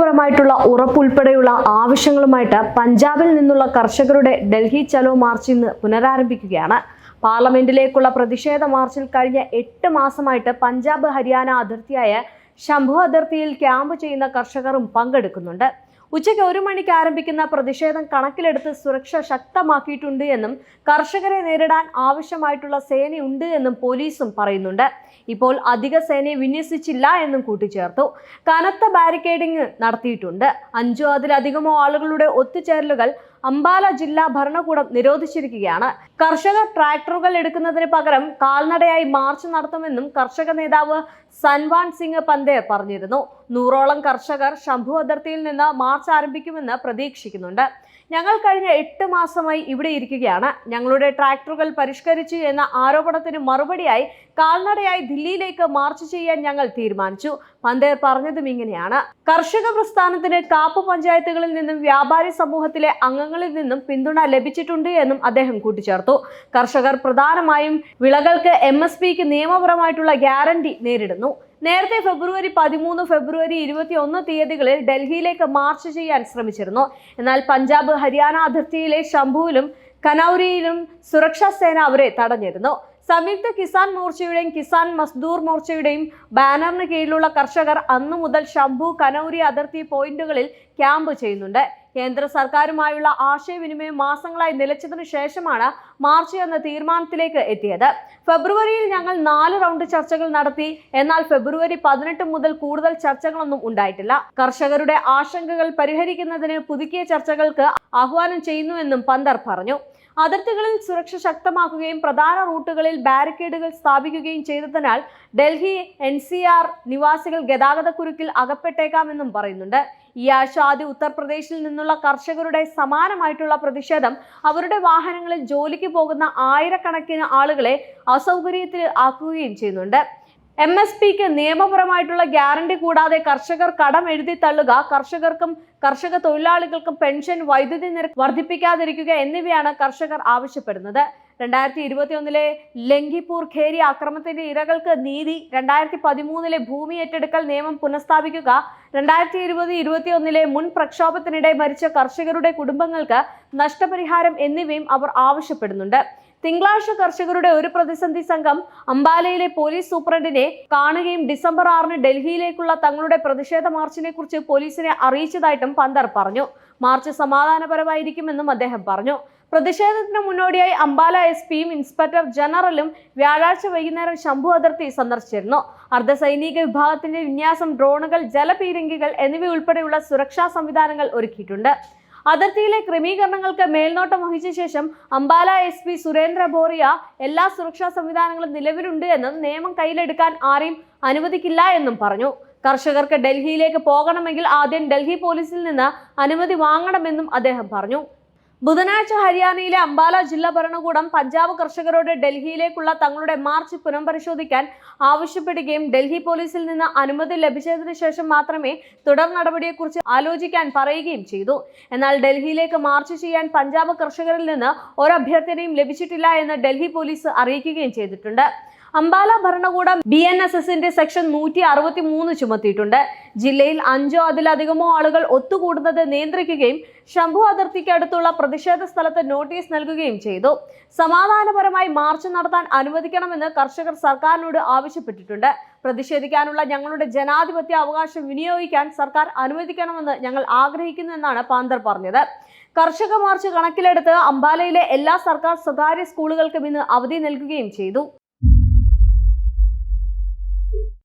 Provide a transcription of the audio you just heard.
നിയമപരമായിട്ടുള്ള ഉറപ്പുൾപ്പെടെയുള്ള ആവശ്യങ്ങളുമായിട്ട് പഞ്ചാബിൽ നിന്നുള്ള കർഷകരുടെ ഡൽഹി ചലോ മാർച്ച് ഇന്ന് പുനരാരംഭിക്കുകയാണ്. പാർലമെന്റിലേക്കുള്ള പ്രതിഷേധ മാർച്ചിൽ കഴിഞ്ഞ 8 മാസമായിട്ട് പഞ്ചാബ് ഹരിയാന അതിർത്തിയായ ശംഭു അതിർത്തിയിൽ ക്യാമ്പ് ചെയ്യുന്ന കർഷകരും പങ്കെടുക്കുന്നുണ്ട്. ഉച്ചയ്ക്ക് 1 മണിക്ക് ആരംഭിക്കുന്ന പ്രതിഷേധം കണക്കിലെടുത്ത് സുരക്ഷ ശക്തമാക്കിയിട്ടുണ്ട് എന്നും കർഷകരെ നേരിടാൻ ആവശ്യമായിട്ടുള്ള സേനയുണ്ട് എന്നും പോലീസും പറയുന്നുണ്ട്. ഇപ്പോൾ അധിക സേനയെ വിന്യസിച്ചില്ല എന്നും കൂട്ടിച്ചേർത്തു. കനത്ത ബാരിക്കേഡിംഗ് നടത്തിയിട്ടുണ്ട്. 5 അതിലധികമോ ആളുകളുടെ ഒത്തുചേരലുകൾ അംബാല ജില്ലാ ഭരണകൂടം നിരോധിച്ചിരിക്കുകയാണ്. കർഷകർ ട്രാക്ടറുകൾ എടുക്കുന്നതിന് പകരം കാൽനടയായി മാർച്ച് നടത്തുമെന്നും കർഷക നേതാവ് സൻവാൻ സിംഗ് പന്തേർ പറഞ്ഞിരുന്നു. 100ഓളം കർഷകർ ശംഭു അതിർത്തിയിൽ നിന്ന് മാർച്ച് ആരംഭിക്കുമെന്ന് പ്രതീക്ഷിക്കുന്നുണ്ട്. ഞങ്ങൾ കഴിഞ്ഞ 8 മാസമായി ഇവിടെ ഇരിക്കുകയാണ്. ഞങ്ങളുടെ ട്രാക്ടറുകൾ പരിഷ്കരിച്ചു എന്ന ആരോപണത്തിന് മറുപടിയായി കാൽനടയായി ദില്ലിയിലേക്ക് മാർച്ച് ചെയ്യാൻ ഞങ്ങൾ തീരുമാനിച്ചു. പന്തേർ പറഞ്ഞതും ഇങ്ങനെയാണ്. കർഷക പ്രസ്ഥാനത്തിന് കാപ്പ് പഞ്ചായത്തുകളിൽ നിന്നും വ്യാപാരി സമൂഹത്തിലെ അംഗങ്ങളിൽ നിന്നും പിന്തുണ ലഭിച്ചിട്ടുണ്ട് എന്നും അദ്ദേഹം കൂട്ടിച്ചേർത്തു. കർഷകർ പ്രധാനമായും വിളകൾക്ക് MSPക്ക് നിയമപരമായിട്ടുള്ള ഗ്യാരണ്ടി നേരിടുന്നു. നേരത്തെ ഫെബ്രുവരി 13, ഫെബ്രുവരി 21 തീയതികളിൽ ഡൽഹിയിലേക്ക് മാർച്ച് ചെയ്യാൻ ശ്രമിച്ചിരുന്നു. എന്നാൽ പഞ്ചാബ് ഹരിയാന അതിർത്തിയിലെ ശംഭുവിലും കനൌരിയിലും സുരക്ഷാ സേന അവരെ തടഞ്ഞിരുന്നു. സംയുക്ത കിസാൻ മോർച്ചയുടെയും കിസാൻ മസ്ദൂർ മോർച്ചയുടെയും ബാനറിന് കീഴിലുള്ള കർഷകർ അന്നു മുതൽ ശംഭു കനൌരി അതിർത്തി പോയിന്റുകളിൽ ക്യാമ്പ് ചെയ്യുന്നുണ്ട്. കേന്ദ്ര സർക്കാരുമായുള്ള ആശയവിനിമയം മാസങ്ങളായി നിലച്ചതിനു ശേഷമാണ് മാർച്ച് എന്ന തീരുമാനത്തിലേക്ക് എത്തിയത്. ഫെബ്രുവരിയിൽ ഞങ്ങൾ 4 റൗണ്ട് ചർച്ചകൾ നടത്തി. എന്നാൽ ഫെബ്രുവരി 18 മുതൽ കൂടുതൽ ചർച്ചകളൊന്നും ഉണ്ടായിട്ടില്ല. കർഷകരുടെ ആശങ്കകൾ പരിഹരിക്കുന്നതിന് പുതുക്കിയ ചർച്ചകൾക്ക് ആഹ്വാനം ചെയ്യുന്നുവെന്നും പന്തർ പറഞ്ഞു. അതിർത്തികളിൽ സുരക്ഷ ശക്തമാക്കുകയും പ്രധാന റൂട്ടുകളിൽ ബാരിക്കേഡുകൾ സ്ഥാപിക്കുകയും ചെയ്തതിനാൽ ഡൽഹി NCR നിവാസികൾ ഗതാഗതക്കുരുക്കിൽ അകപ്പെട്ടേക്കാമെന്നും പറയുന്നുണ്ട്. ഈ ആഴ്ച ആദ്യ ഉത്തർപ്രദേശിൽ നിന്നുള്ള കർഷകരുടെ സമാനമായിട്ടുള്ള പ്രതിഷേധം അവരുടെ വാഹനങ്ങളിൽ ജോലിക്ക് പോകുന്ന ആയിരക്കണക്കിന് ആളുകളെ അസൗകര്യത്തിൽ ആക്കുകയും ചെയ്യുന്നുണ്ട്. MSPക്ക് നിയമപരമായിട്ടുള്ള ഗ്യാരണ്ടി കൂടാതെ കർഷകർ കടം എഴുതി തള്ളുക, കർഷകർക്കും കർഷക തൊഴിലാളികൾക്കും പെൻഷൻ, വൈദ്യുതി നിരക്ക് വർദ്ധിപ്പിക്കാതിരിക്കുക എന്നിവയാണ് കർഷകർ ആവശ്യപ്പെടുന്നത്. 2021 ലങ്കിപൂർ ഖേരി ആക്രമണത്തിന്റെ ഇരകൾക്ക് നീതി, 2013 ഭൂമി ഏറ്റെടുക്കൽ നിയമം പുനഃസ്ഥാപിക്കുക, 2020-21 മുൻ പ്രക്ഷോഭത്തിനിടെ മരിച്ച കർഷകരുടെ കുടുംബങ്ങൾക്ക് നഷ്ടപരിഹാരം എന്നിവയും അവർ ആവശ്യപ്പെടുന്നുണ്ട്. തിങ്കളാഴ്ച കർഷകരുടെ ഒരു പ്രതിസന്ധി സംഘം അംബാലയിലെ പോലീസ് സൂപ്രണ്ടിനെ കാണുകയും ഡിസംബർ 6 ഡൽഹിയിലേക്കുള്ള തങ്ങളുടെ പ്രതിഷേധ മാർച്ചിനെ കുറിച്ച് പോലീസിനെ അറിയിച്ചതായിട്ടും പന്തർ പറഞ്ഞു. മാർച്ച് സമാധാനപരമായിരിക്കുമെന്നും അദ്ദേഹം പറഞ്ഞു. പ്രതിഷേധത്തിന് മുന്നോടിയായി അംബാല SPയും ഇൻസ്പെക്ടർ ജനറലും വ്യാഴാഴ്ച വൈകുന്നേരം ശംഭു അതിർത്തി സന്ദർശിച്ചിരുന്നു. അർദ്ധസൈനിക വിഭാഗത്തിന്റെ വിന്യാസം, ഡ്രോണുകൾ, ജലപീരങ്കികൾ എന്നിവയുൾപ്പെടെയുള്ള സുരക്ഷാ സംവിധാനങ്ങൾ ഒരുക്കിയിട്ടുണ്ട്. അതിർത്തിയിലെ ക്രമീകരണങ്ങൾക്ക് മേൽനോട്ടം വഹിച്ച ശേഷം അംബാല SP സുരേന്ദ്ര ബോറിയ എല്ലാ സുരക്ഷാ സംവിധാനങ്ങളും നിലവിലുണ്ട് എന്നും നിയമം കയ്യിലെടുക്കാൻ ആരെയും അനുവദിക്കില്ല എന്നും പറഞ്ഞു. കർഷകർക്ക് ഡൽഹിയിലേക്ക് പോകണമെങ്കിൽ ആദ്യം ഡൽഹി പോലീസിൽ നിന്ന് അനുമതി വാങ്ങണമെന്നും അദ്ദേഹം പറഞ്ഞു. ബുധനാഴ്ച ഹരിയാനയിലെ അംബാല ജില്ലാ ഭരണകൂടം പഞ്ചാബ് കർഷകരോട് ഡൽഹിയിലേക്കുള്ള തങ്ങളുടെ മാർച്ച് പുനഃപരിശോധിക്കാൻ ആവശ്യപ്പെടുകയും ഡൽഹി പോലീസിൽ നിന്ന് അനുമതി ലഭിച്ചതിന് ശേഷം മാത്രമേ തുടർ നടപടിയെക്കുറിച്ച് ആലോചിക്കാൻ പറയുകയും ചെയ്തു. എന്നാൽ ഡൽഹിയിലേക്ക് മാർച്ച് ചെയ്യാൻ പഞ്ചാബ് കർഷകരിൽ നിന്ന് ഒരഭ്യർത്ഥനയും ലഭിച്ചിട്ടില്ല എന്ന് ഡൽഹി പോലീസ് അറിയിക്കുകയും ചെയ്തിട്ടുണ്ട്. അംബാല ഭരണകൂടം BNSSന്റെ സെക്ഷൻ 163 ചുമത്തിയിട്ടുണ്ട്. ജില്ലയിൽ 5 അതിലധികമോ ആളുകൾ ഒത്തുകൂടുന്നത് നിയന്ത്രിക്കുകയും ശംഭു അതിർത്തിക്ക് അടുത്തുള്ള പ്രതിഷേധ സ്ഥലത്ത് നോട്ടീസ് നൽകുകയും ചെയ്തു. സമാധാനപരമായി മാർച്ച് നടത്താൻ അനുവദിക്കണമെന്ന് കർഷകർ സർക്കാരിനോട് ആവശ്യപ്പെട്ടിട്ടുണ്ട്. പ്രതിഷേധിക്കാനുള്ള ഞങ്ങളുടെ ജനാധിപത്യ അവകാശം വിനിയോഗിക്കാൻ സർക്കാർ അനുവദിക്കണമെന്ന് ഞങ്ങൾ ആഗ്രഹിക്കുന്നു എന്നാണ് പന്തർ പറഞ്ഞത്. കർഷക മാർച്ച് കണക്കിലെടുത്ത് അംബാലയിലെ എല്ലാ സർക്കാർ സ്വകാര്യ സ്കൂളുകൾക്കും ഇന്ന് അവധി നൽകുകയും ചെയ്തു.